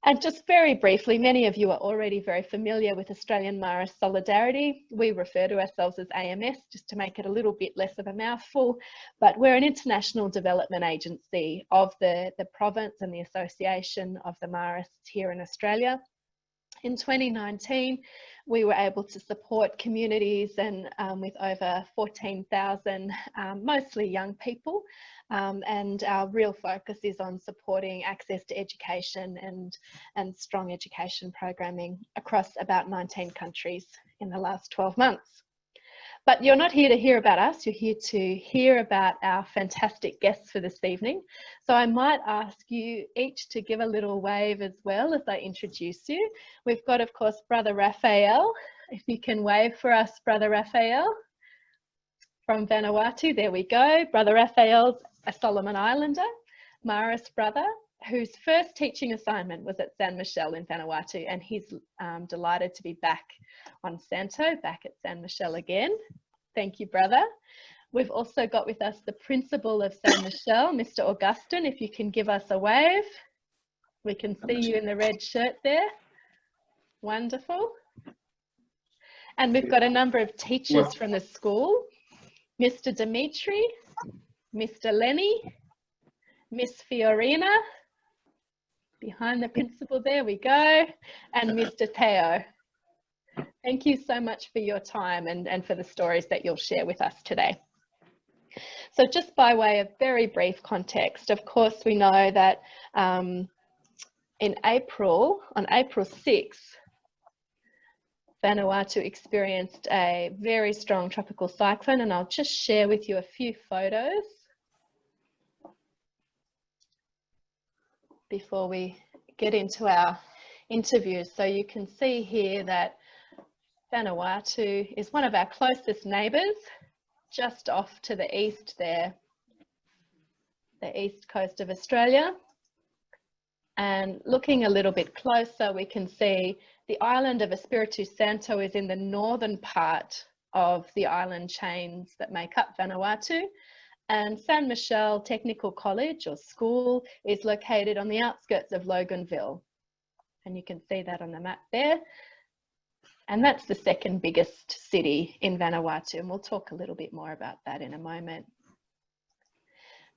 And just very briefly, many of you are already very familiar with Australian Marist Solidarity. We refer to ourselves as AMS just to make it a little bit less of a mouthful, but we're an international development agency of the province and the Association of the Marists here in Australia. In 2019, we were able to support communities and with over 14,000, mostly young people. And our real focus is on supporting access to education and strong education programming across about 19 countries in the last 12 months. But you're not here to hear about us, you're here to hear about our fantastic guests for this evening. So I might ask you each to give a little wave as well as I introduce you. We've got, of course, Br Raphael. If you can wave for us, Br Raphael from Vanuatu. There we go. Br Raphael's a Solomon Islander, Marist brother, whose first teaching assignment was at St Michel in Vanuatu, and he's delighted to be back on Santo, back at St Michel again. Thank you, brother. We've also got with us the principal of St Michel, Mr. Augustin. If you can give us a wave. We can see you in the red shirt there. Wonderful. And we've got a number of teachers from the school, Mr. Dimitri, Mr. Lenny, Miss Fiorina, behind the principal, there we go, and Mr. Theo. Thank you so much for your time and for the stories that you'll share with us today. So just by way of very brief context, of course, we know that on April 6th, Vanuatu experienced a very strong tropical cyclone, and I'll just share with you a few photos before we get into our interviews. So you can see here that Vanuatu is one of our closest neighbours, just off to the east there, the east coast of Australia. And looking a little bit closer, we can see the island of Espiritu Santo is in the northern part of the island chains that make up Vanuatu. And St Michel Technical College or school is located on the outskirts of Loganville. And you can see that on the map there. And that's the second biggest city in Vanuatu. And we'll talk a little bit more about that in a moment.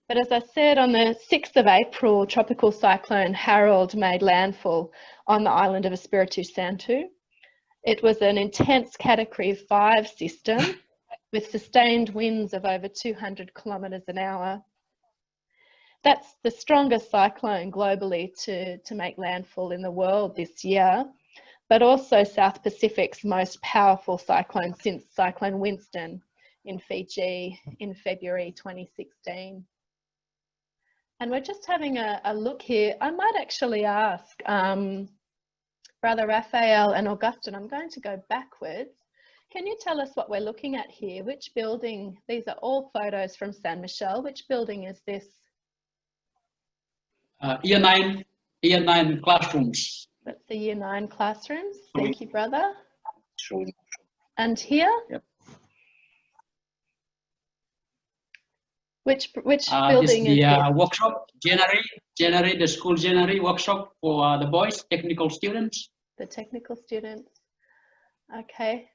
But as I said, on the 6th of April, Tropical Cyclone Harold made landfall on the island of Espiritu Santo. It was an intense Category 5 system with sustained winds of over 200 kilometres an hour. That's the strongest cyclone globally to make landfall in the world this year, but also South Pacific's most powerful cyclone since Cyclone Winston in Fiji in February 2016. And we're just having a look here. I might actually ask Br Raphael and Augustin, I'm going to go backwards. Can you tell us what we're looking at here? Which building? These are all photos from St Michel. Which building is this? Year 9 classrooms. That's the Year 9 classrooms. Thank you, brother. And here? Yep. Which building is the workshop, January, the school January workshop for the boys, technical students. The technical students. Okay.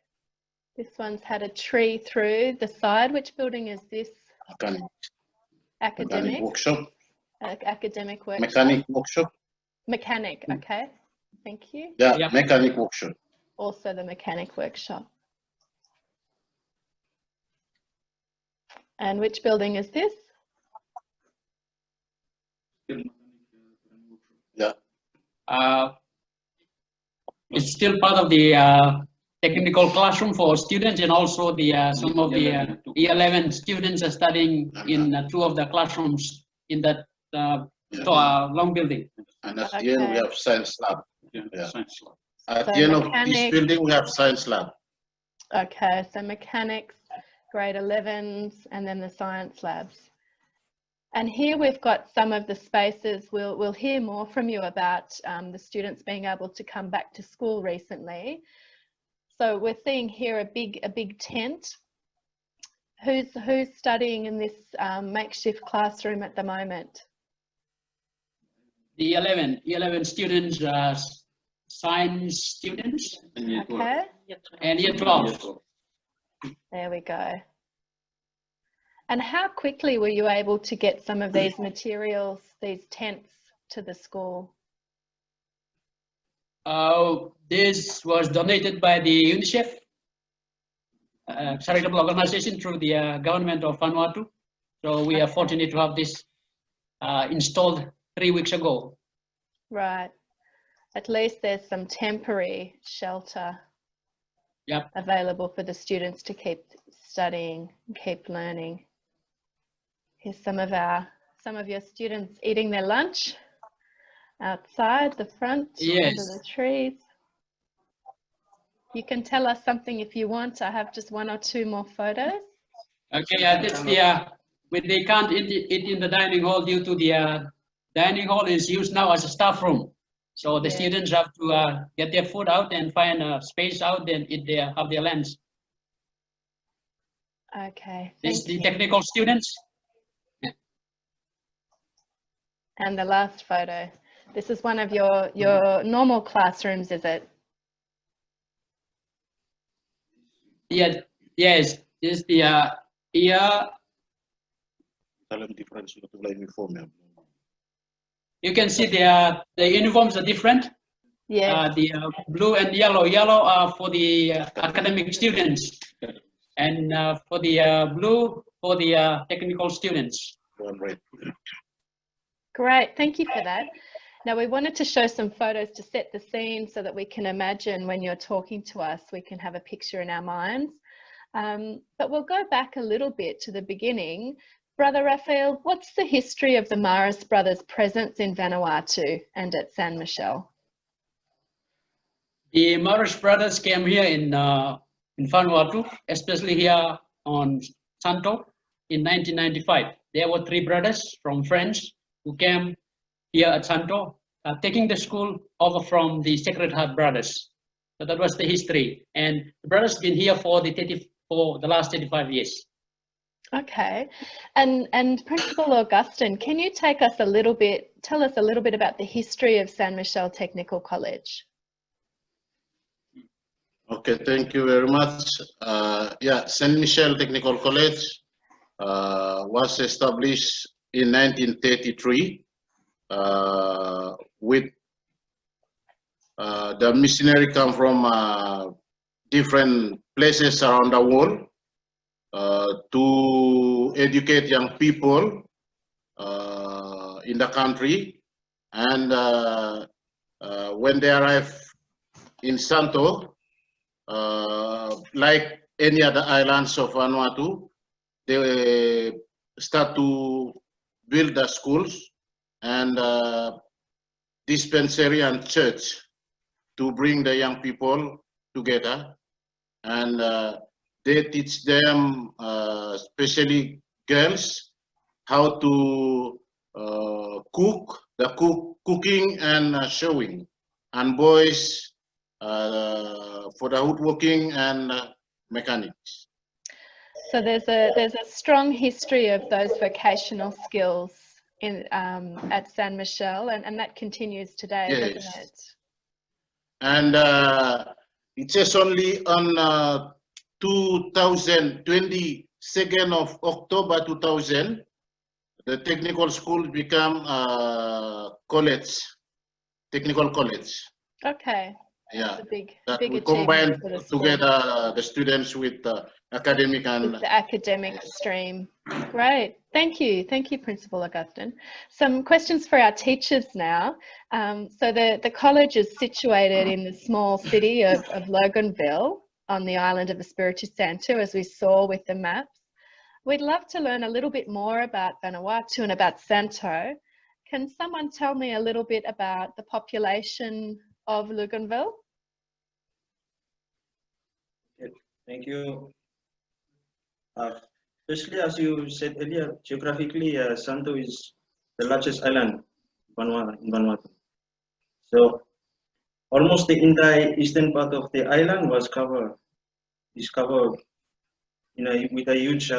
This one's had a tree through the side. Which building is this? Academic workshop. Academic workshop. Mechanic workshop. Mechanic, okay. Thank you. Yeah, yep. Mechanic workshop. Also the mechanic workshop. And which building is this? Yeah. It's still part of the technical classroom for students, and also the some of the Year 11 students are studying in 2 of the classrooms in that long building. And at the end we have science lab. Yeah. Science lab. At So the end of each building we have science lab. Okay, so mechanics, grade 11s, and then the science labs. And here we've got some of the spaces. We'll hear more from you about the students being able to come back to school recently. So we're seeing here a big tent. Who's studying in this makeshift classroom at the moment? the 11 students, science students, Okay, and year 12. there we go. And how quickly were you able to get some of these materials, these tents, to the school? This was donated by the UNICEF charitable organization through the government of Vanuatu. So we are fortunate to have this installed 3 weeks ago. Right. At least there's some temporary shelter available for the students to keep studying, keep learning. Here's some of your students eating their lunch outside the front under the trees. You can tell us something if you want. I have just 1 or 2 more photos. Okay, that's when they can't eat in the dining hall due to the dining hall is used now as a staff room. So the students have to get their food out and find a space out and have their lunch. Okay. This is the technical students. And the last photo. This is one of your normal classrooms, is it? Yeah, yes. This is the you can see the uniforms are different. Yeah. The blue and yellow. Yellow are for the academic students, and for the blue for the technical students. Great, thank you for that. Now we wanted to show some photos to set the scene so that we can imagine when you're talking to us, we can have a picture in our minds. But we'll go back a little bit to the beginning. Brother Raphael, what's the history of the Marist brothers' presence in Vanuatu and at St Michel? The Marist brothers came here in Vanuatu, especially here on Santo in 1995. There were 3 brothers from France who came here at Santo, taking the school over from the Sacred Heart brothers. So that was the history. And the brothers been here for the last 35 years. Okay, and Principal Augustine, can you tell us a little bit about the history of St Michel Technical College? Okay, thank you very much. St Michel Technical College was established in 1933 with the missionary come from different places around the world to educate young people in the country. And when they arrive in Santo, like any other islands of Vanuatu, they start to build the schools and dispensary and church to bring the young people together, and they teach them, especially girls, how to cook, cooking and sewing, and boys for the woodworking and mechanics. So there's a strong history of those vocational skills in at St Michel, and that continues today, doesn't it? And it says only on 22nd of October 2000, the technical school become college, technical college. Okay. Yeah, big we combine together the students with academic and the academic stream. Great, thank you, Principal Augustine. Some questions for our teachers now. So the college is situated in the small city of Loganville on the island of Espiritu Santo, as we saw with the maps. We'd love to learn a little bit more about Vanuatu and about Santo. Can someone tell me a little bit about the population of Loganville? Thank you. Especially as you said earlier, geographically, Santo is the largest island in Vanuatu. So almost the entire eastern part of the island is covered with a huge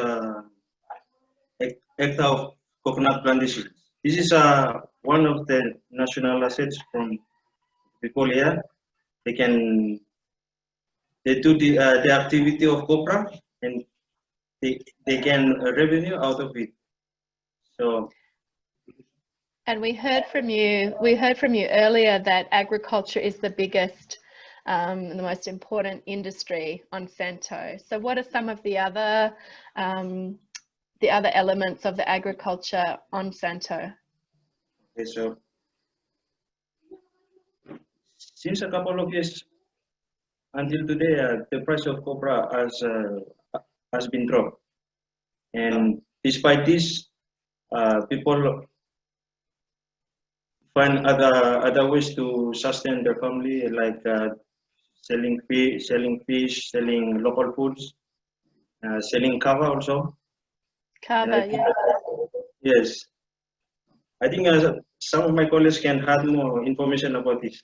hectare of coconut plantations. this is one of the national assets from people here. They do the activity of copra, and they can revenue out of it. So. And we heard from you earlier that agriculture is the biggest and the most important industry on Santo. So what are some of the other elements of the agriculture on Santo? Okay, so since a couple of years until today, the price of copra has been dropped, and despite this, people find other ways to sustain their family, like selling fish, selling local foods, selling kava also. Kava, yeah. Yes, I think some of my colleagues can add more information about this.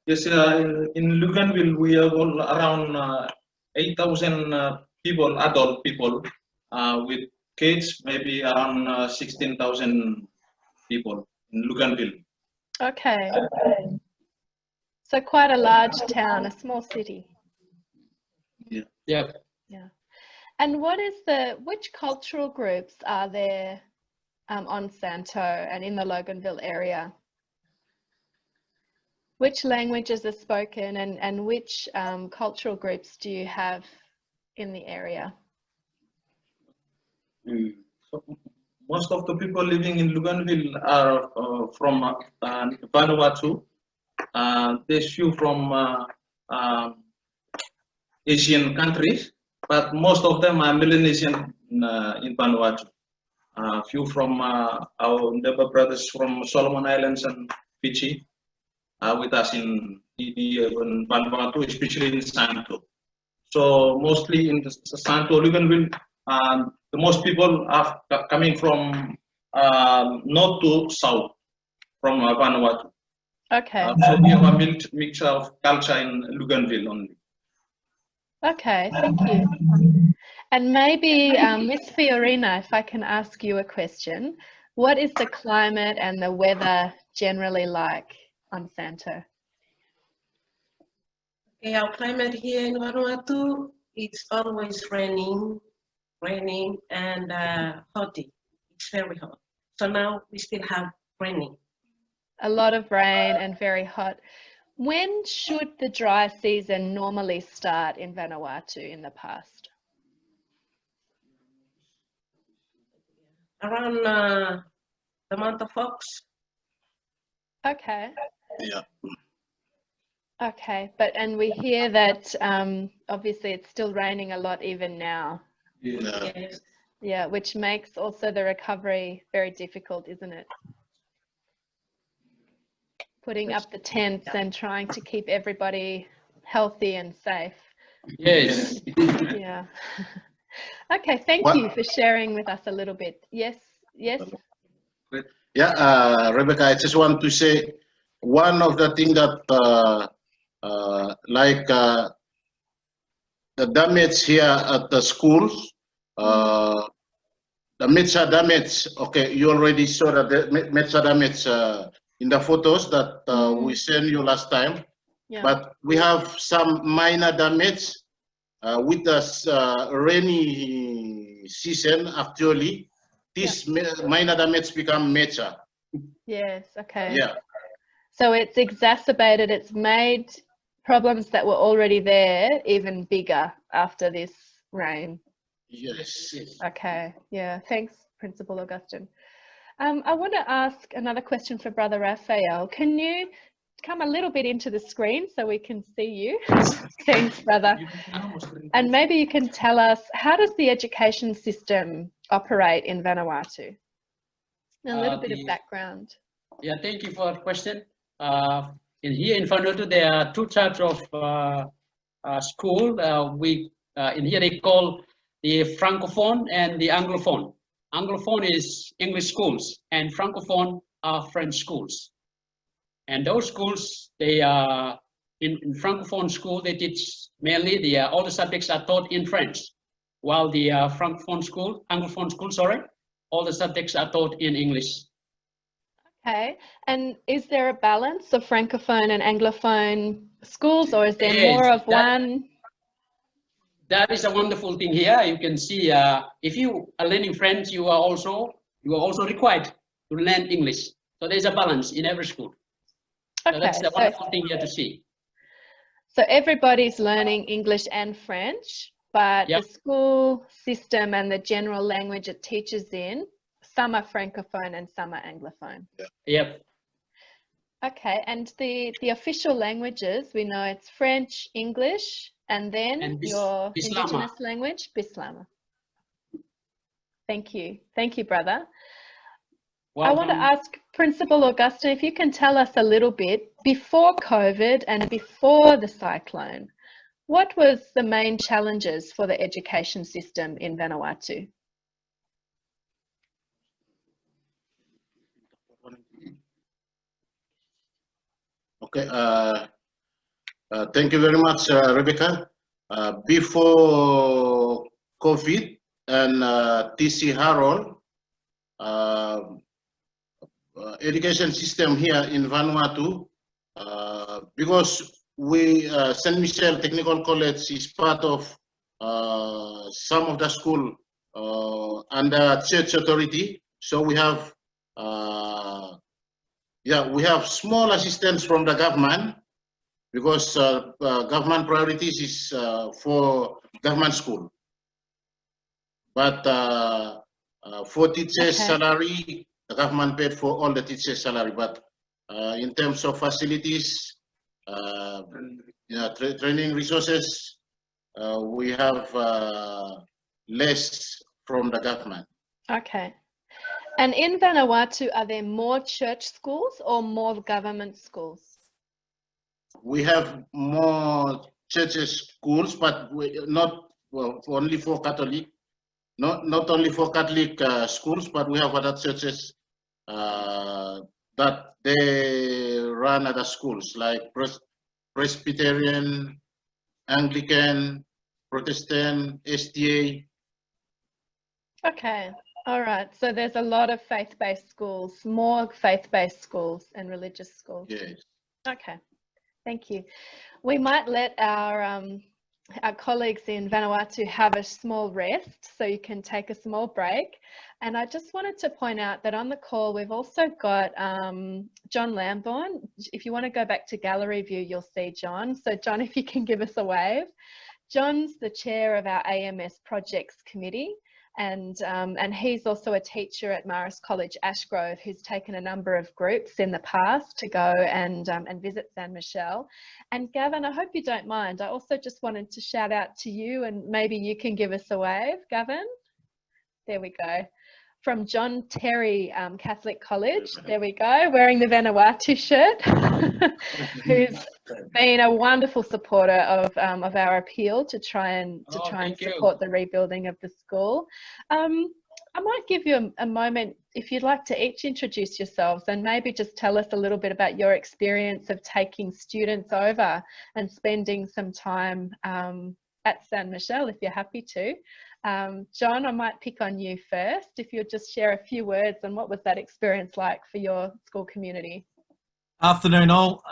Yes, in Luganville, we have around 8,000 people, adult people, with kids, maybe around 16,000 people in Luganville. Okay. So quite a large town, a small city. Yeah. Yeah. And which cultural groups are there on Santo and in the Loganville area? Which languages are spoken and which cultural groups do you have in the area? So most of the people living in Luganville are from Vanuatu. There's few from Asian countries, but most of them are Melanesian in Vanuatu. Few from our neighbor brothers from Solomon Islands and Fiji with us in Vanuatu, especially in Santo. So mostly in the Santo Luganville, the most people are coming from north to south from Vanuatu. Okay. So we have a mix of culture in Luganville only. Okay, thank you. And maybe Miss Fiorina, if I can ask you a question, what is the climate and the weather generally like on Santo? Okay, our climate here in Vanuatu, it's always raining and hot. It's very hot. So now we still have raining. A lot of rain and very hot. When should the dry season normally start in Vanuatu in the past? Around the month of August. Okay. Yeah. Okay, and we hear that obviously it's still raining a lot even now. Yeah. Yes. Yeah, which makes also the recovery very difficult, isn't it? Putting up the tents and trying to keep everybody healthy and safe. Yes. Yeah. Okay, thank you for sharing with us a little bit. Yes, yes. Yeah, Rebecca, I just want to say one of the things that the damage here at the schools, the Metsa damage. Okay, you already saw that the Metsa damage in the photos that we sent you last time. Yeah. But we have some minor damage with the rainy season. Actually, this minor damage become major. Yes, okay. Yeah. So it's exacerbated, it's made problems that were already there even bigger after this rain. Yes. Okay, yeah, thanks, Principal Augustine. I want to ask another question for Brother Raphael. Can you come a little bit into the screen so we can see you? Thanks, brother. And maybe you can tell us, how does the education system operate in Vanuatu? A little bit of background. Yeah, thank you for the question. Here in Vanuatu, there are two types of school. In here they call the Francophone and the Anglophone. Anglophone is English schools and Francophone are French schools. And those schools, they are in Francophone school, they teach mainly all the subjects are taught in French, while the Anglophone school, sorry, all the subjects are taught in English. Okay, and is there a balance of Francophone and Anglophone schools, or is there Yes, more of one? That is a wonderful thing here. You can see if you are learning French, you are also required to learn English. So there's a balance in every school. Okay, So that's the wonderful thing here to see. So everybody's learning English and French, but Yep. the school system and the general language it teaches in, some are Francophone and some are Anglophone. Yep. Okay, and the official languages, we know it's French, English, and then your Bislama. Indigenous language, Bislama. Thank you. Thank you, brother. Welcome. I want to ask Principal Augustine if you can tell us a little bit, before COVID and before the cyclone, what was the main challenges for the education system in Vanuatu? Okay, thank you very much, Rebecca. Before COVID and TC Harold, education system here in Vanuatu, because we St Michel Technical College is part of some of the school under church authority, so we have we have small assistance from the government, because government priorities is for government school, but for teachers' salary, the government paid for all the teachers' salary, but in terms of facilities, training resources, we have less from the government. Okay. And in Vanuatu, are there more church schools or more government schools? We have more churches schools, but not only for Catholic. Not only for Catholic schools, but we have other churches that they run other schools like Presbyterian, Anglican, Protestant, STA. Okay, all right. So there's a lot of faith-based schools, more faith-based schools and religious schools. Yes. Okay, thank you. We might let our colleagues in Vanuatu have a small rest, so you can take a small break. And I just wanted to point out that on the call, we've also got John Lambourne. If you want to go back to gallery view, you'll see John. So John, if you can give us a wave. John's the chair of our AMS projects committee. And he's also a teacher at Marist College, Ashgrove, who's taken a number of groups in the past to go and visit St Michel. And Gavin, I hope you don't mind. I also just wanted to shout out to you, and maybe you can give us a wave, Gavin. There we go. From John Terry Catholic College, there we go, wearing the Vanuatu shirt, who's been a wonderful supporter of our appeal to try and support the rebuilding of the school. I might give you a moment if you'd like to each introduce yourselves and maybe just tell us a little bit about your experience of taking students over and spending some time at St Michel, if you're happy to. John, I might pick on you first. If you'd just share a few words on what was that experience like for your school community. Afternoon, all.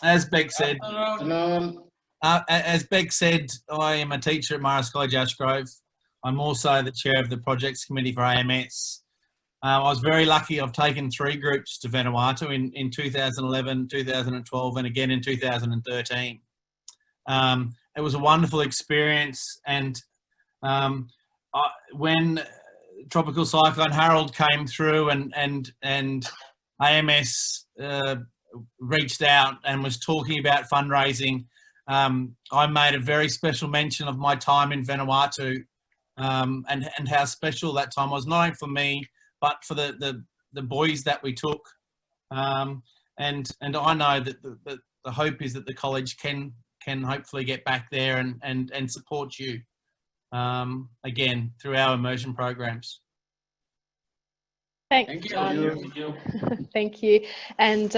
As Bec said, Afternoon. as Bec said, I am a teacher at Marist College, Ashgrove. I'm also the chair of the projects committee for AMS. I was very lucky. I've taken 3 groups to Vanuatu in 2011, 2012, and again in 2013. It was a wonderful experience, and when Tropical Cyclone Harold came through and AMS reached out and was talking about fundraising, I made a very special mention of my time in Vanuatu and how special that time was, not only for me, but for the boys that we took. And I know that the hope is that the college can hopefully get back there and support you again through our immersion programs. Thanks, Thank you. John. Thank you. Thank you. And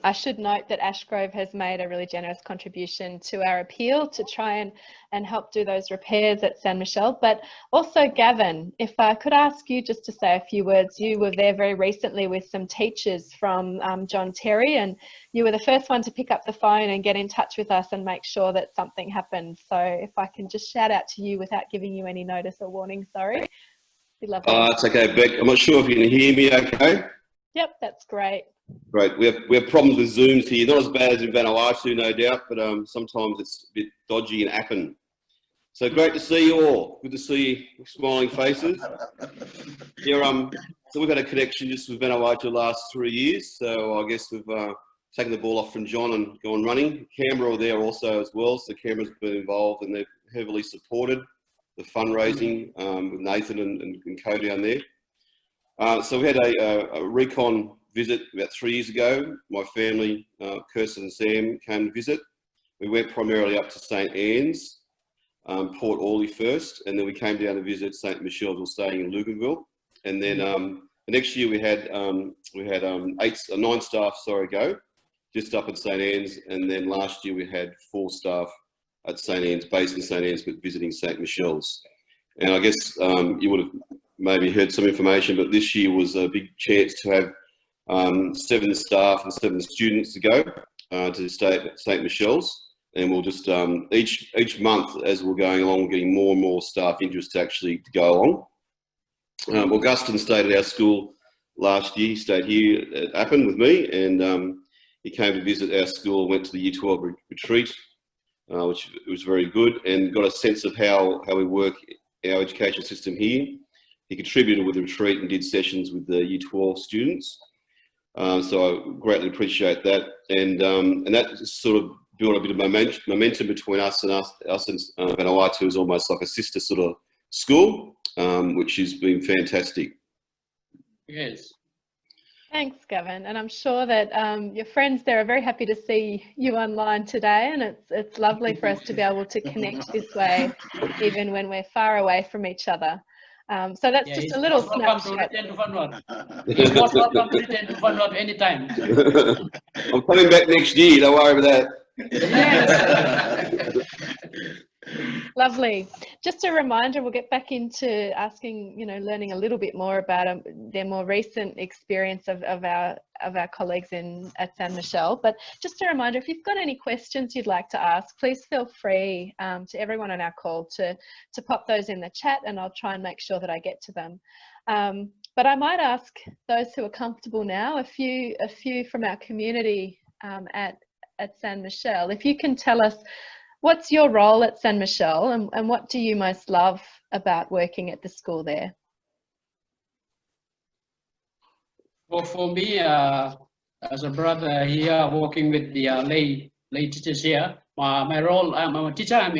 I should note that Ashgrove has made a really generous contribution to our appeal to try and help do those repairs at St Michel. But also, Gavin, if I could ask you just to say a few words. You were there very recently with some teachers from John Terry, and you were the first one to pick up the phone and get in touch with us and make sure that something happened. So if I can just shout out to you without giving you any notice or warning, sorry. It's okay, Bec. I'm not sure if you can hear me okay. Yep, that's great. Great. We have problems with Zooms here. Not as bad as in Vanuatu, no doubt, but sometimes it's a bit dodgy in Appin. So great to see you all. Good to see your smiling faces. Yeah, so we've had a connection just with Vanuatu the last 3 years. So I guess we've taken the ball off from John and gone running. Canberra are there also as well. So Canberra's been involved and they've heavily supported the fundraising with Nathan and Co down there. So we had a recon visit about 3 years ago. My family, Kirsten and Sam, came to visit. We went primarily up to St Anne's, Port Orley first, and then we came down to visit St Michel's. We're staying in Luganville, and then the next year we had 9 staff go, just up at St Anne's, and then last year we had 4 staff at St Anne's, based in St Anne's, but visiting St Michel's. And I guess you would have maybe heard some information, but this year was a big chance to have 7 staff and 7 students to go to stay at St Michel's. And we'll just, each month as we're going along, we're getting more and more staff interest to actually go along. Augustine stayed at our school last year. He stayed here at Appin with me, and he came to visit our school, went to the Year 12 retreat, which was very good, and got a sense of how we work our education system here. He contributed with the retreat and did sessions with the Year 12 students. So I greatly appreciate that. And that sort of built a bit of momentum between us and Vanuatu is almost like a sister sort of school, which has been fantastic. Yes. Thanks, Gavin. And I'm sure that your friends there are very happy to see you online today, and it's lovely for us to be able to connect this way, even when we're far away from each other. So that's just a little snapshot. He's most welcome to return to Vanuatu anytime. I'm coming back next year, don't worry about that. Yes. Lovely. Just a reminder, we'll get back into asking, learning a little bit more about their more recent experience of our colleagues at St Michel. But just a reminder, if you've got any questions you'd like to ask, please feel free to everyone on our call to pop those in the chat, and I'll try and make sure that I get to them. But I might ask those who are comfortable now, a few from our community at St Michel, if you can tell us, what's your role at St Michel, and what do you most love about working at the school there? Well, for me, as a brother here, working with the lay teachers here, my role, I'm a teacher. I'm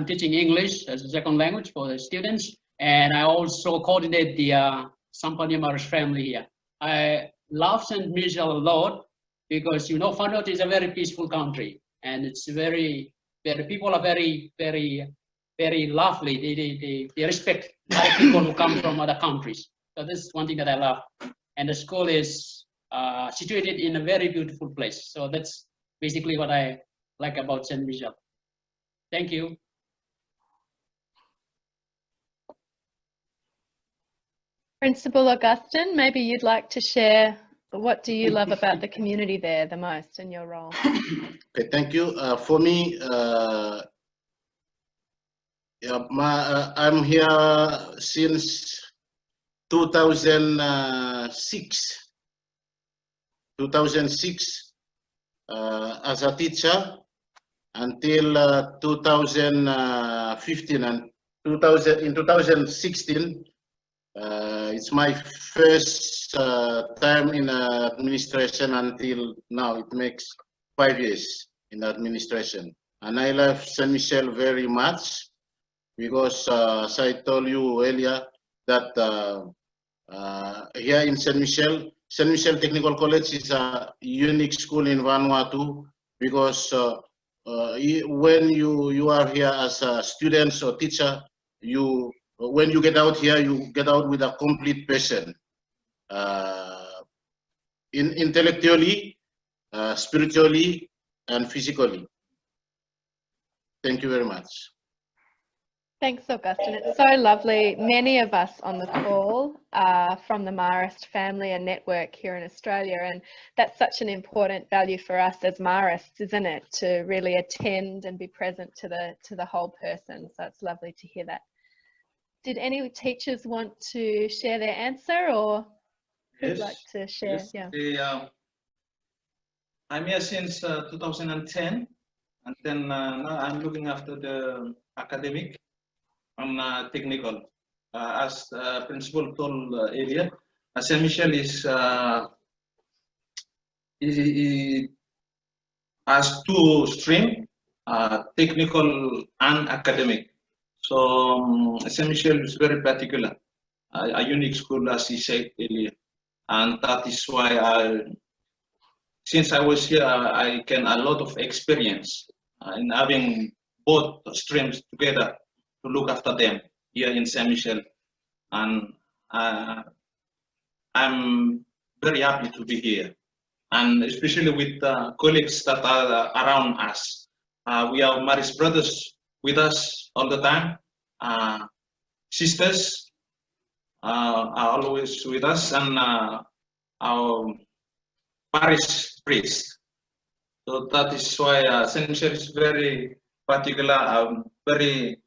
teaching English as a second language for the students, and I also coordinate the Sampanya Marist family here. I love St Michel a lot because Vanuatu is a very peaceful country, and it's the people are very, very, very lovely. They respect other people who come from other countries. So this is one thing that I love. And the school is situated in a very beautiful place. So that's basically what I like about St Michel. Thank you. Principal Augustine, maybe you'd like to share, what do you love about the community there the most in your role? Okay, thank you. For me, I'm here since 2006. 2006 as a teacher until 2015, and in 2016. It's my first time in administration until now. It makes 5 years in administration. And I love St Michel very much because, as I told you earlier, that here in St Michel Technical College is a unique school in Vanuatu because when you are here as a student or teacher, when you get out here, you get out with a complete person. intellectually, spiritually, and physically. Thank you very much. Thanks, Augustine. It's so lovely. Many of us on the call are from the Marist family and network here in Australia, and that's such an important value for us as Marists, isn't it? To really attend and be present to the whole person. So it's lovely to hear that. Did any teachers want to share their answer, or who'd like to share? Yes. Yeah. I'm here since 2010, and then now I'm looking after the academic and technical. As principal told earlier, St Michel is has two streams, technical and academic. So St Michel is very particular, a unique school, as he said earlier, and that is why since I was here, I gained a lot of experience in having both streams together to look after them here in St Michel, and I'm very happy to be here, and especially with colleagues that are around us. We have Marist brothers with us all the time. Sisters are always with us, and our parish priest. So that is why St Michel is very particular, very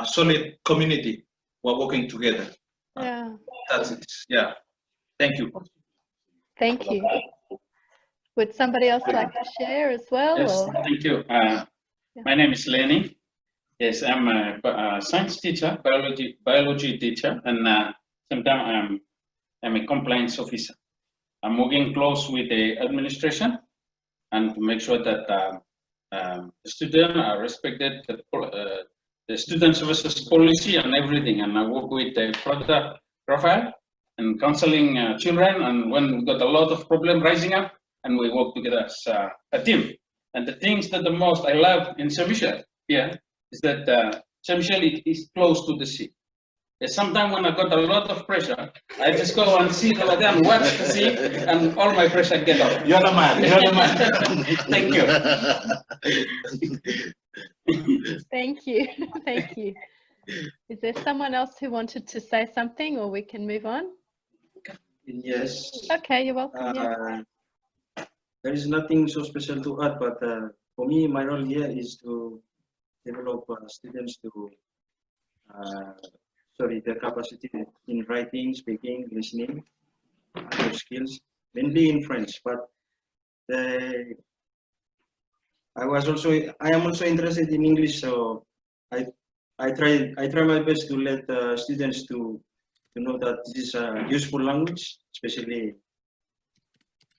solid community. We're working together. Yeah. That's it. Yeah. Thank you. Thank you. Would somebody else like to share as well? Yes, or? thank you. My name is Lenny. Yes, I'm a science teacher, biology teacher, and sometimes I'm a compliance officer. I'm working close with the administration and to make sure that the students are respected, the student services policy and everything. And I work with Br Raphael and counseling children. And when we got a lot of problem rising up, and we work together as a team. And the things that the most I love in St Michel here is that St Michel is close to the sea. Sometimes when I got a lot of pressure, I just go and sit over there and watch the sea, and all my pressure get off. You're the man. You're the man. Thank you. Thank you. Thank you. Is there someone else who wanted to say something, or we can move on? Yes. Okay, you're welcome. Yeah. There is nothing so special to add, but for me, my role here is to develop students to their capacity in writing, speaking, listening, other skills, mainly in French. But I am also interested in English, so I try my best to let students to know that this is a useful language, especially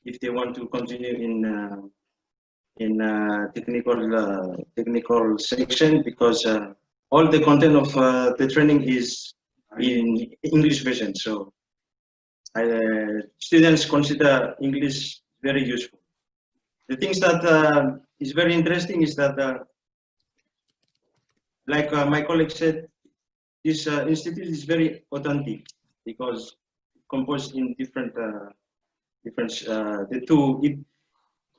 if they want to continue in technical section, because all the content of the training is in English version. So students consider English very useful. The things that is very interesting is that, like my colleague said, this institute is very authentic because composed in different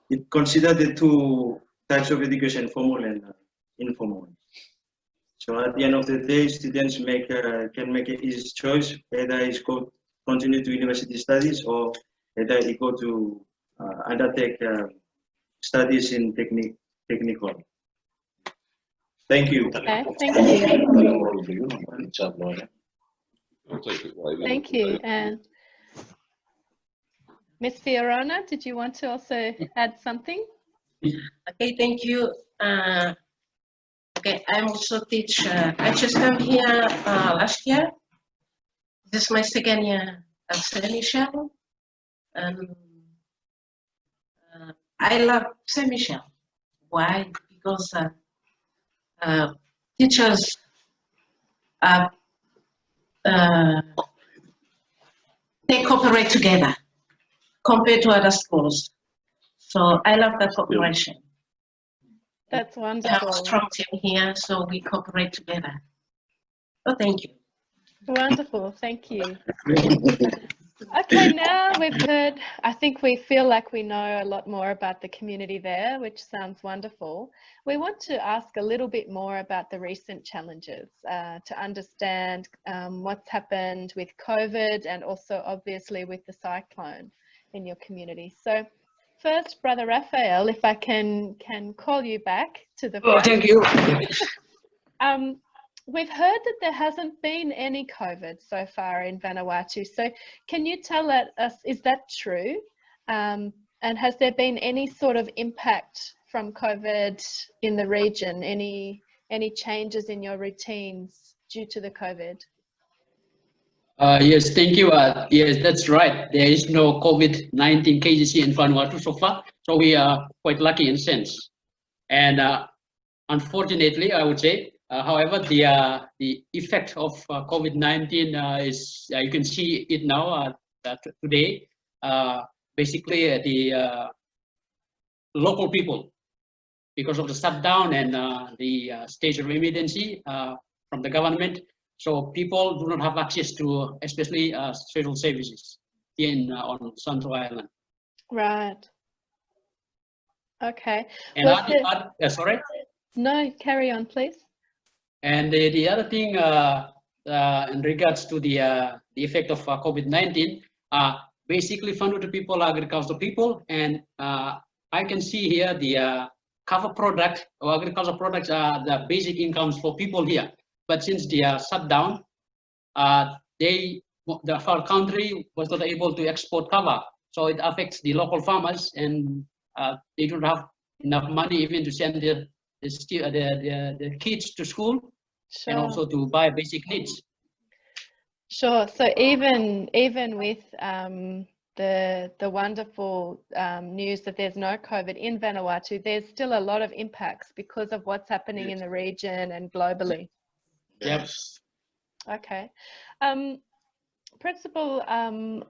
it considers the two types of education, formal and informal. So at the end of the day, students can make his choice, either he continue to university studies or either he go to undertake studies in technical. Thank you. Okay, thank you. Thank you. And Miss Fiorona, did you want to also add something? Okay, thank you. Okay, I'm also teach. I just come here last year. This is my second year at St Michel. I love St Michel. Why? Because teachers they cooperate together compared to other schools. So I love that cooperation. That's We have wonderful. a strong team here, so we cooperate together. So thank you. Wonderful, thank you. Okay, now we've heard, I think we feel like we know a lot more about the community there, which sounds wonderful. We want to ask a little bit more about the recent challenges to understand what's happened with COVID and also obviously with the cyclone in your community. So first, Brother Raphael, if I can call you back to the front. Thank you. We've heard that there hasn't been any COVID so far in Vanuatu. So can you tell us, is that true? And has there been any sort of impact from COVID in the region? Any changes in your routines due to the COVID? Yes, thank you. Yes, that's right. There is no COVID-19 cases here in Vanuatu so far. So we are quite lucky in a sense. And unfortunately, I would say, however, the effect of COVID-19 is, you can see it now today. Basically, the local people, because of the shutdown and the state of emergency from the government, so people do not have access to, especially social services here on Central Island. Right. Okay. And sorry? No, carry on, please. And the other thing in regards to the effect of COVID-19, basically Vanuatu people are agricultural people, and I can see here the cover product or agricultural products are the basic incomes for people here. But since they are shut down, the our country was not able to export cover, so it affects the local farmers, and they don't have enough money even to send the kids to school. Sure. And also to buy basic needs. Sure. So even with the wonderful news that there's no COVID in Vanuatu, there's still a lot of impacts because of what's happening in the region and globally. Yes. Okay. Principal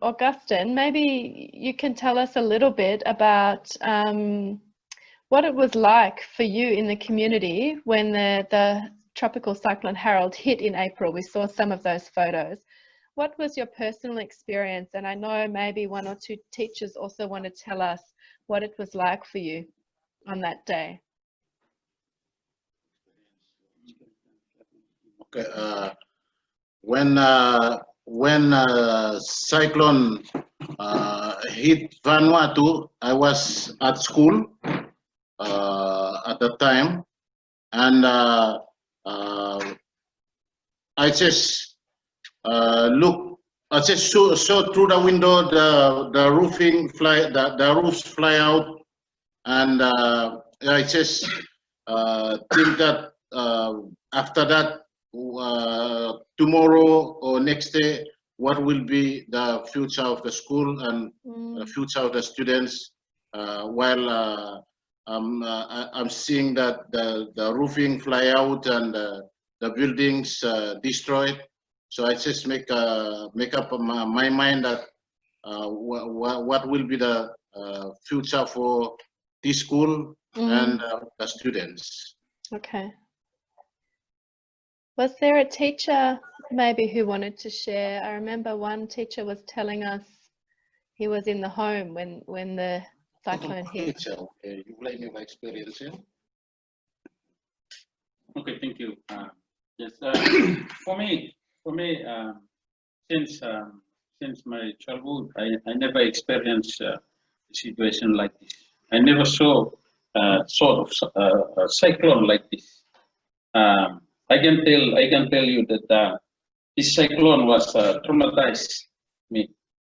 Augustine, maybe you can tell us a little bit about what it was like for you in the community when the Tropical Cyclone Harold hit in April. We saw some of those photos. What was your personal experience? And I know maybe one or two teachers also want to tell us what it was like for you on that day. Okay. When cyclone hit Vanuatu, I was at school at the time, and I just I just saw through the window the roofs fly out, and I just think that after that, tomorrow or next day, what will be the future of the school and the future of the students, while I'm seeing that the roofing fly out and the buildings destroyed. So I just make up my mind that what will be the future for this school and the students. Okay. Was there a teacher maybe who wanted to share? I remember one teacher was telling us he was in the home when the cyclone hit. Okay, you let me my experience. Yeah? Okay, thank you. Yes, for me, since my childhood, I never experienced a situation like this. I never saw sort of a cyclone like this. I can tell you that this cyclone was traumatized me,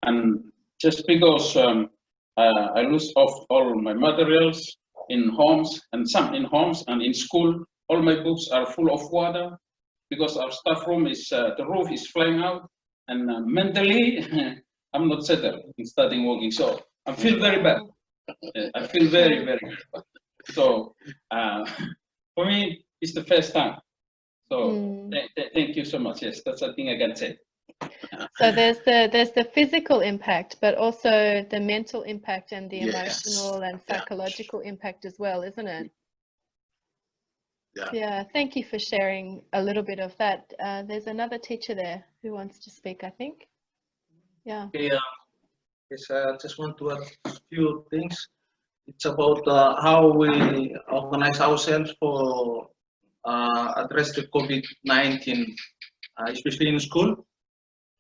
and just because I lost all my materials in homes, and some in homes and in school, all my books are full of water because our staff room is the roof is flying out, and mentally I'm not settled in starting working, so I feel very bad. I feel very bad. So for me, it's the first time. So thank you so much. Yes, that's the thing I can say. So there's the physical impact, but also the mental impact and the emotional and psychological impact as well, isn't it? Yeah. Thank you for sharing a little bit of that. There's another teacher there who wants to speak, I think. Yeah. Okay, yes, I just want to add a few things. It's about how we organize ourselves for address the COVID-19, especially in school,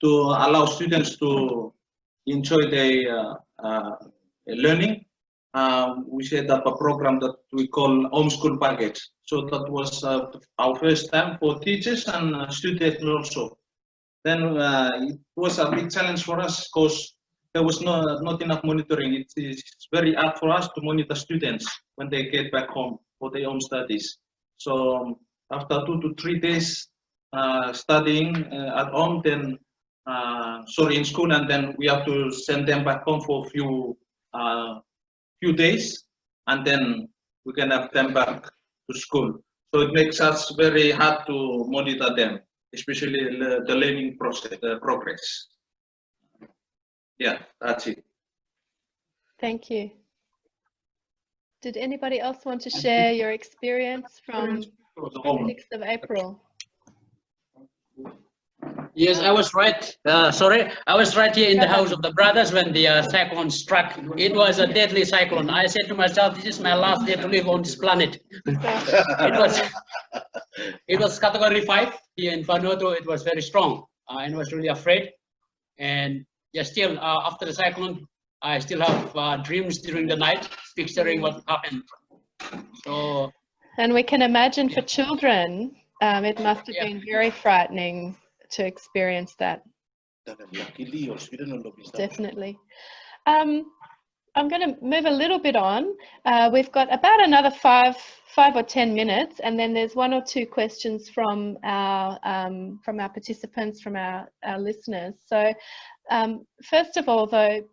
to allow students to enjoy their learning. We set up a program that we call homeschool package. So that was our first time for teachers and students also. Then it was a big challenge for us because there was not enough monitoring. It is very hard for us to monitor students when they get back home for their own studies. So after 2 to 3 days studying at home, then in school, and then we have to send them back home for a few days, and then we can have them back to school. So it makes us very hard to monitor them, especially the learning process, progress. Yeah, that's it. Thank you. Did anybody else want to share your experience from 6th of April? Yes, I was right. Sorry, I was right here in the house of the brothers when the cyclone struck. It was a deadly cyclone. I said to myself, "This is my last day to live on this planet." It was category 5 here in Vanuatu. It was very strong. I was really afraid. And yeah, still after the cyclone, I still have dreams during the night, picturing what happened. So. And we can imagine for children, it must have been very frightening to experience that. Definitely. I'm going to move a little bit on. We've got about another five or 10 minutes, and then there's 1 or 2 questions from our participants, from our listeners. So first of all, though,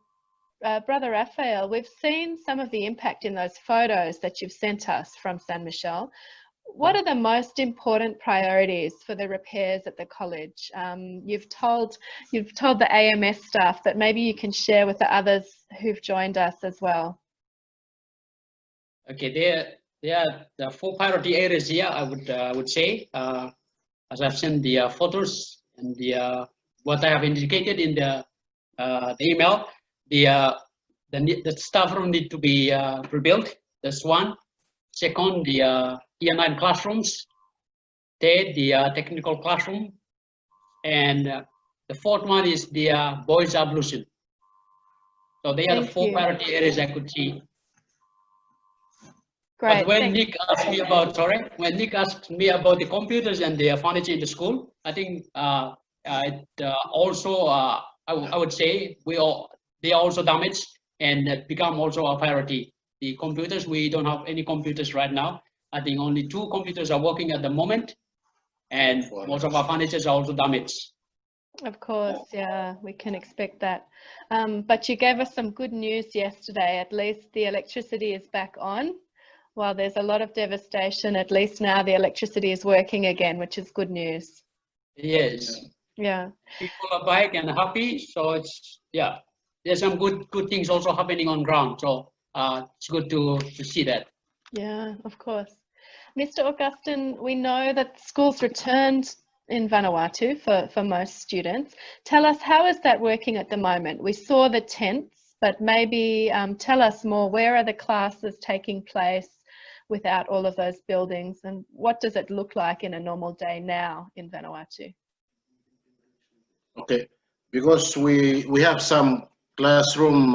Brother Raphael, we've seen some of the impact in those photos that you've sent us from St Michel. What are the most important priorities for the repairs at the college? You've told the AMS staff, but maybe you can share with the others who've joined us as well. Okay, there are the 4 priority areas here. I would say, as I've seen the photos and the what I have indicated in the email, the staff room need to be rebuilt. That's one. Second, the Year 9 classrooms. Third, the technical classroom. And the 4th one is the boys ablution. So they are the 4 priority areas I could see. Great. But when Nick asked me about, the computers and the furniture in the school, I think also I would say they are also damaged and become also a priority. The computers, we don't have any computers right now. I think only 2 computers are working at the moment, and most of our furniture are also damaged. Of course, yeah, we can expect that. But you gave us some good news yesterday. At least the electricity is back on. While there's a lot of devastation, at least now the electricity is working again, which is good news. Yes. Yeah. People are back and happy, so it's, yeah, there's some good things also happening on ground. So it's good to see that. Yeah, of course. Mr. Augustin, we know that schools returned in Vanuatu for most students. Tell us, how is that working at the moment? We saw the tents, but maybe tell us more. Where are the classes taking place without all of those buildings, and what does it look like in a normal day now in Vanuatu? Okay, because we have some classroom,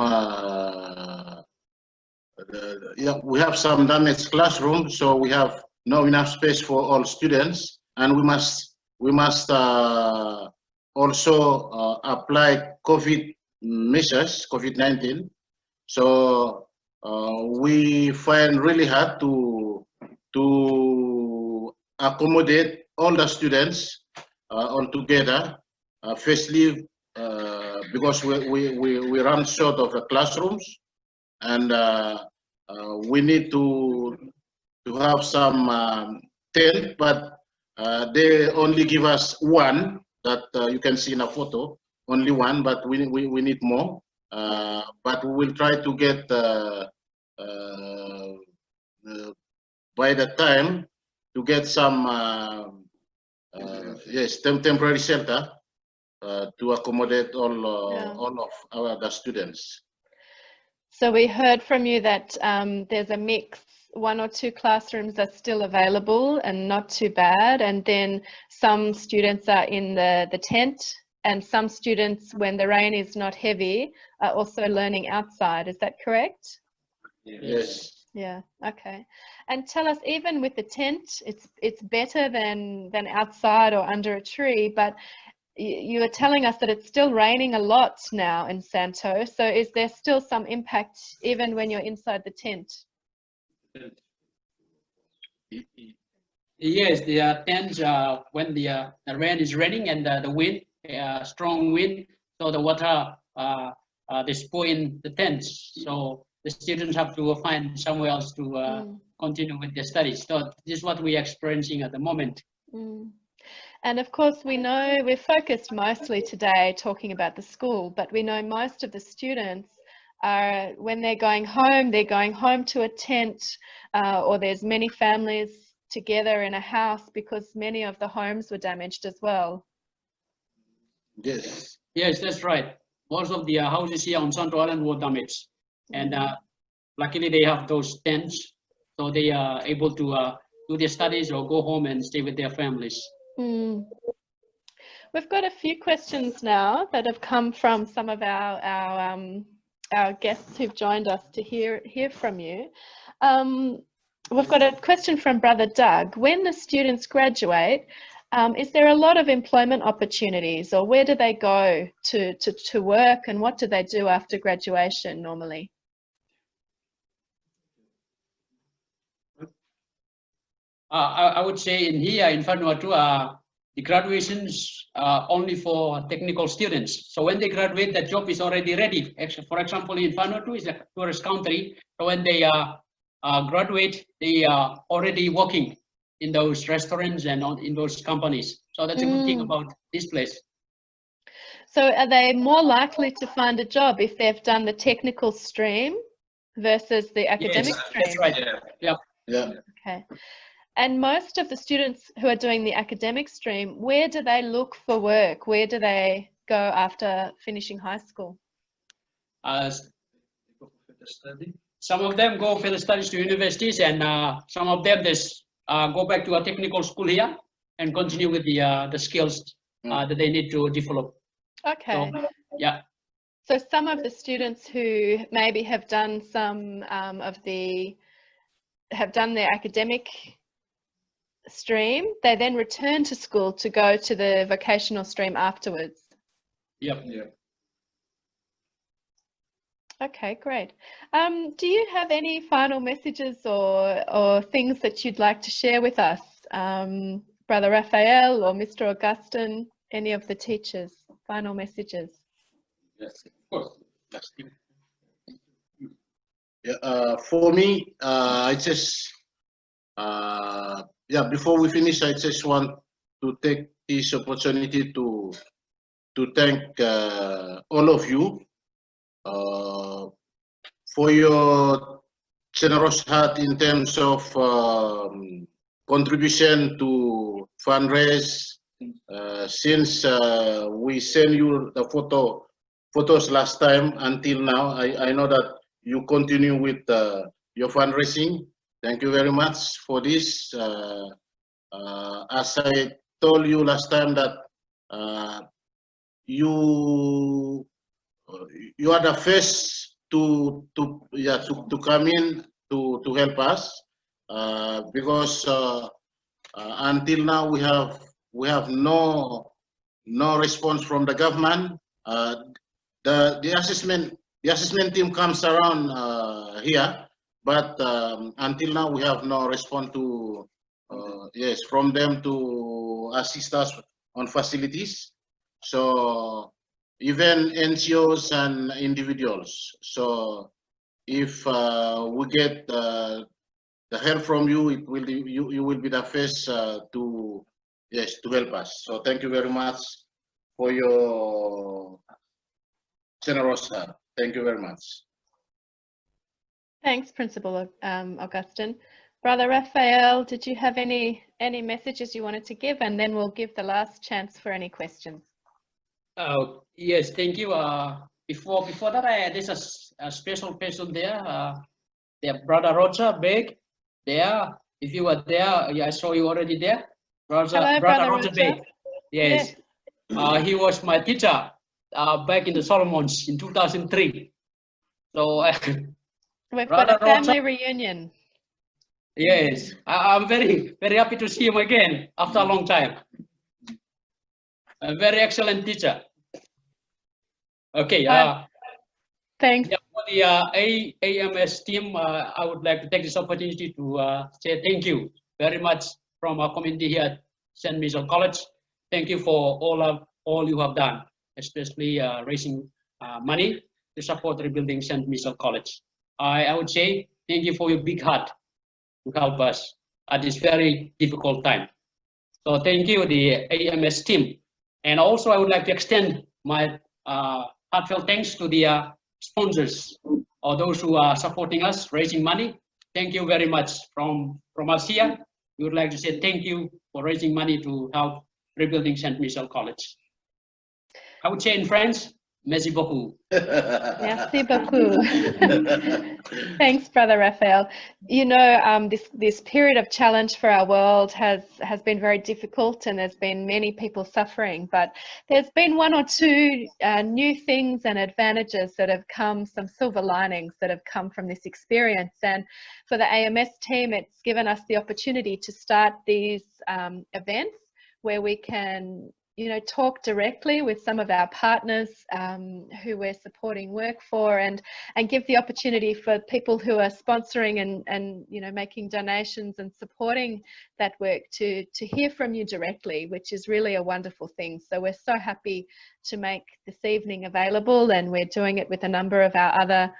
we have some damaged classroom, so we have not enough space for all students, and we must also apply COVID measures, COVID-19. So we find really hard to accommodate all the students all together. Firstly, because we run short of the classrooms, and we need to have some tent, but they only give us one that you can see in a photo, only one, but we need more. But we will try to get by the time to get some yes, temporary shelter. to accommodate all of the students. So we heard from you that there's a mix. 1 or 2 classrooms are still available and not too bad, and then some students are in the tent, and some students, when the rain is not heavy, are also learning outside. Is that correct? Yes. Yeah, okay. And tell us, even with the tent, it's better than outside or under a tree, but you are telling us that it's still raining a lot now in Santo. So is there still some impact even when you're inside the tent? Yes, the tents, when the rain is raining and the wind, strong wind, so the water they spoil the tents. So the students have to find somewhere else to continue with their studies. So this is what we're experiencing at the moment. And of course, we know we're focused mostly today talking about the school, but we know most of the students are, when they're going home to a tent, or there's many families together in a house because many of the homes were damaged as well. Yes. Yes, that's right. Most of the houses here on Santo Island were damaged, and luckily they have those tents, so they are able to do their studies or go home and stay with their families. We've got a few questions now that have come from some of our guests who've joined us to hear from you. We've got a question from Brother Doug. When the students graduate, is there a lot of employment opportunities, or where do they go to work, and what do they do after graduation normally? I would say in here in Vanuatu, the graduations are only for technical students. So when they graduate, the job is already ready. For example, in Vanuatu, it's a tourist country. So when they graduate, they are already working in those restaurants and in those companies. So that's a good thing about this place. So are they more likely to find a job if they've done the technical stream versus the academic stream? That's right. Yeah. Okay. And most of the students who are doing the academic stream, where do they look for work? Where do they go after finishing high school? Some of them go for the studies to universities, and some of them just go back to a technical school here and continue with the skills that they need to develop. Okay. So, yeah. So some of the students who maybe have done their academic stream, they then return to school to go to the vocational stream afterwards. Yep. Okay, great. Do you have any final messages or things that you'd like to share with us, Brother Raphael or Mr. Augustine, any of the teachers? Final messages. Yes, of course. For me, I just before we finish, I just want to take this opportunity to thank all of you for your generous heart in terms of contribution to fundraise. Since we sent you the photos last time until now, I know that you continue with your fundraising. Thank you very much for this. As I told you last time, that you are the first to come in to help us, because until now we have no response from the government. The assessment team comes around here, but until now we have no response to from them to assist us on facilities. So even NGOs and individuals. So if we get the help from you, you will be the first to help us. So thank you very much for your generous help. Thank you very much. Thanks, Principal Augustine. Brother Raphael, did you have any messages you wanted to give? And then we'll give the last chance for any questions. Yes, thank you. Before that, there's a special person there. Their brother Roger Bec there. If you were there, yeah, I saw you already there. Hello, Brother Roger. Bec. Yes. He was my teacher back in the Solomons in 2003. So We've Brother got a family Roger, reunion. yes, I'm very happy to see him again after a long time. A very excellent teacher. Okay. Thanks. Yeah, for the AMS team, I would like to take this opportunity to say thank you very much from our community here at St Michel College. Thank you for all you have done, especially raising money to support rebuilding St Michel College. I would say thank you for your big heart to help us at this very difficult time. So thank you, the AMS team. And also I would like to extend my heartfelt thanks to the sponsors or those who are supporting us, raising money. Thank you very much from us here. We would like to say thank you for raising money to help rebuilding St. Michel College. I would say in French, merci beaucoup. Merci beaucoup. Thanks, Brother Raphael. You know, this period of challenge for our world has been very difficult, and there's been many people suffering, but there's been one or two new things and advantages that have come, some silver linings that have come from this experience. And for the AMS team, it's given us the opportunity to start these events where we can, you know, talk directly with some of our partners who we're supporting work for, and give the opportunity for people who are sponsoring and you know, making donations and supporting that work to hear from you directly, which is really a wonderful thing. So we're so happy to make this evening available, and we're doing it with a number of our other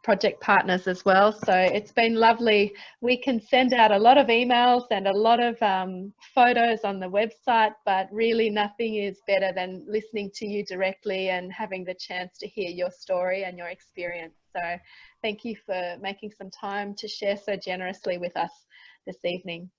project partners as well. So it's been lovely. We can send out a lot of emails and a lot of photos on the website, but really nothing is better than listening to you directly and having the chance to hear your story and your experience. So thank you for making some time to share so generously with us this evening.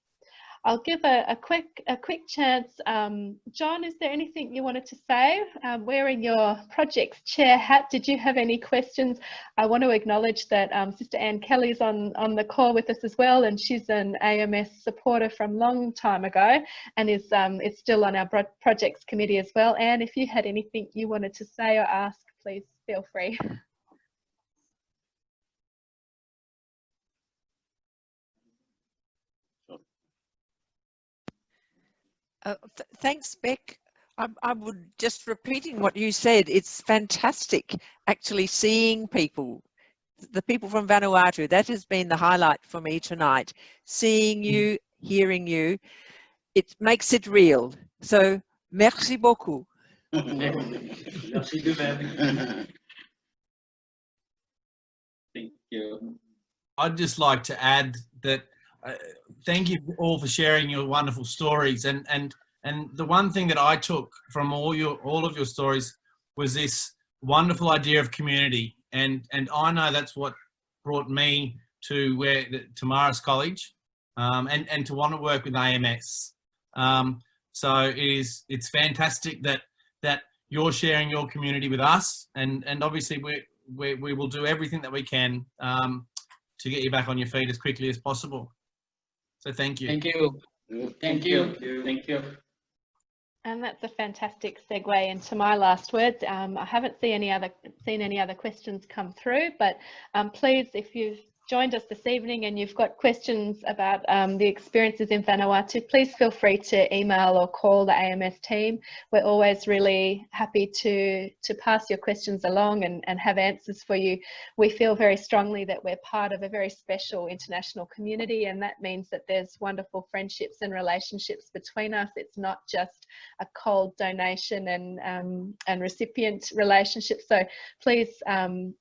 I'll give a quick chance. John, is there anything you wanted to say? Wearing your project's chair hat, did you have any questions? I want to acknowledge that Sister Anne Kelly's on the call with us as well, and she's an AMS supporter from long time ago, and is still on our projects committee as well. Anne, if you had anything you wanted to say or ask, please feel free. Thanks, Bec. I would just repeating what you said. It's fantastic actually seeing people, the people from Vanuatu. That has been the highlight for me tonight. Seeing you, hearing you, it makes it real. So, merci beaucoup. Merci de même. Thank you. I'd just like to add that thank you all for sharing your wonderful stories, and the one thing that I took from all of your stories was this wonderful idea of community, and I know that's what brought me to Marist College, and to want to work with AMS. So it's fantastic that you're sharing your community with us, and obviously we will do everything that we can to get you back on your feet as quickly as possible. So thank you. Thank you. Thank you. Thank you. And that's a fantastic segue into my last words. I haven't seen any other questions come through, but please, if you've joined us this evening and you've got questions about the experiences in Vanuatu, please feel free to email or call the AMS team. We're always really happy to pass your questions along and have answers for you. We feel very strongly that we're part of a very special international community, and that means that there's wonderful friendships and relationships between us. It's not just a cold donation and recipient relationship. So please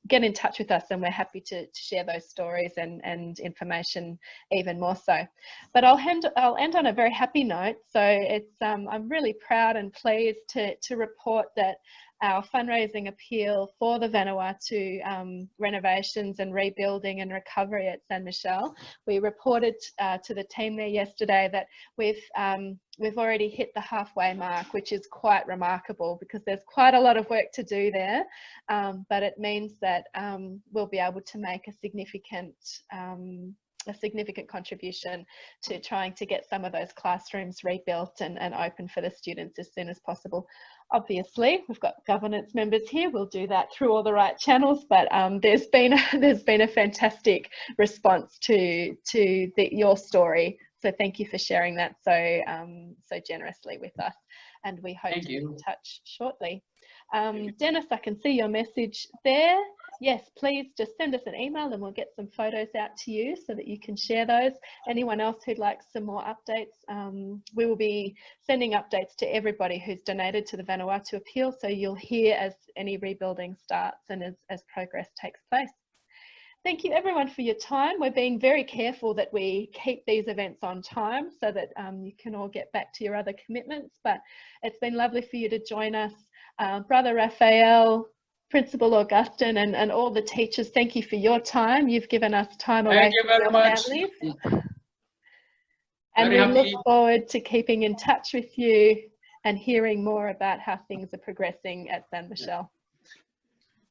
get in touch with us, and we're happy to share those stories and information even more so. But I'll end on a very happy note. So it's I'm really proud and pleased to report that our fundraising appeal for the Vanuatu renovations and rebuilding and recovery at St Michel. We reported to the team there yesterday that we've already hit the halfway mark, which is quite remarkable because there's quite a lot of work to do there, but it means that we'll be able to make a significant contribution to trying to get some of those classrooms rebuilt and open for the students as soon as possible. Obviously, we've got governance members here. We'll do that through all the right channels, but there's been a fantastic response to your story. So thank you for sharing that so generously with us, and we hope to be in touch shortly. Dennis, I can see your message there. Yes, please just send us an email and we'll get some photos out to you so that you can share those. Anyone else who'd like some more updates, we will be sending updates to everybody who's donated to the Vanuatu appeal, so you'll hear as any rebuilding starts and as progress takes place. Thank you everyone for your time. We're being very careful that we keep these events on time so that you can all get back to your other commitments, but it's been lovely for you to join us. Brother Raphael, Principal Augustine, and all the teachers, thank you for your time. You've given us time away from your families. And we look forward to keeping in touch with you and hearing more about how things are progressing at St Michel.